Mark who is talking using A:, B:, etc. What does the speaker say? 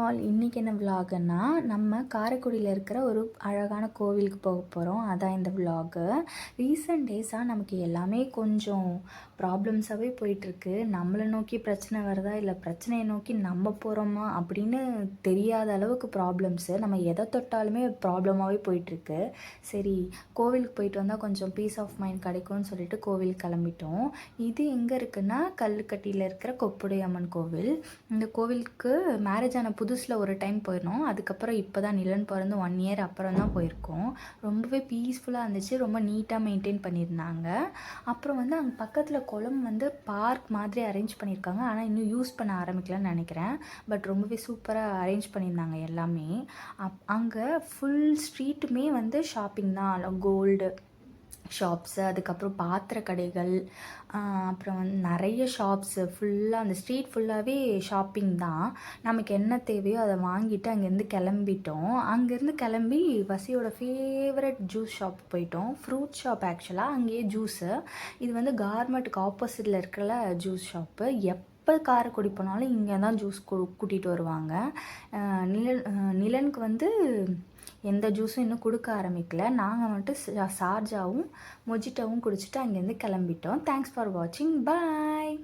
A: All இன்றைக்கி என்ன விலாகுன்னா நம்ம காரைக்குடியில் இருக்கிற ஒரு அழகான கோவிலுக்கு போக போகிறோம். அதான் இந்த விலாகு. ரீசெண்ட் டேஸாக நமக்கு எல்லாமே கொஞ்சம் ப்ராப்ளம்ஸாகவே போயிட்டுருக்கு. நம்மளை நோக்கி பிரச்சனை வருதா இல்லை பிரச்சனையை நோக்கி நம்ம போகிறோமா அப்படின்னு தெரியாத அளவுக்கு ப்ராப்ளம்ஸு. நம்ம எதை தொட்டாலுமே ப்ராப்ளமாகவே போயிட்டுருக்கு. சரி, கோவிலுக்கு போயிட்டு வந்தால் கொஞ்சம் பீஸ் ஆஃப் மைண்ட் கிடைக்கும்னு சொல்லிட்டு கோவிலுக்கு கிளம்பிட்டோம். இது எங்கே இருக்குன்னா கல்லுக்கட்டியில் இருக்கிற கொப்புடை அம்மன் கோவில். இந்த கோவிலுக்கு மேரேஜ் ஆன புதுசில் ஒரு டைம் போயிருந்தோம். அதுக்கப்புறம் இப்போ தான் நிலன் பிறந்து 1 இயர் அப்புறம் தான் போயிருக்கோம். ரொம்பவே பீஸ்ஃபுல்லாக இருந்துச்சு. ரொம்ப நீட்டாக மெயின்டைன் பண்ணியிருந்தாங்க. அப்புறம் வந்து அங்கே பக்கத்தில் குளம் வந்து பார்க் மாதிரி அரேஞ்ச் பண்ணியிருக்காங்க. ஆனால் இன்னும் யூஸ் பண்ண ஆரம்பிக்கலன்னு நினைக்கிறேன். பட் ரொம்பவே சூப்பராக அரேஞ்ச் பண்ணியிருந்தாங்க எல்லாமே. அங்கே ஃபுல் ஸ்ட்ரீட்டுமே வந்து ஷாப்பிங் தான். கோல்டு ஷாப்ஸு, அதுக்கப்புறம் பாத்திர கடைகள், அப்புறம் வந்து நிறைய ஷாப்ஸு, ஃபுல்லாக அந்த ஸ்ட்ரீட் ஃபுல்லாகவே ஷாப்பிங் தான். நமக்கு என்ன தேவையோ அதை வாங்கிட்டு அங்கேருந்து கிளம்பிட்டோம். அங்கேருந்து கிளம்பி வசியோட ஃபேவரட் ஜூஸ் ஷாப் போயிட்டோம். ஃப்ரூட் ஷாப் ஆக்சுவலாக, அங்கேயே ஜூஸு. இது வந்து கார்மெண்ட்டுக்கு ஆப்போசிட்டில் இருக்கிற ஜூஸ் ஷாப்பு. எப்போ காரைக்குடி போனாலும் இங்கே தான் ஜூஸ் கூட்டிகிட்டு வருவாங்க. நிலனுக்கு வந்து எந்த ஜூஸும் இன்னும் கொடுக்க ஆரம்பிக்கல. நாங்கள் வந்துட்டு சார்ஜாவும் மொஜிட்டோவும் குடிச்சிட்டு அங்கேருந்து கிளம்பிட்டோம். தேங்க்ஸ் ஃபார் வாட்சிங். பாய்.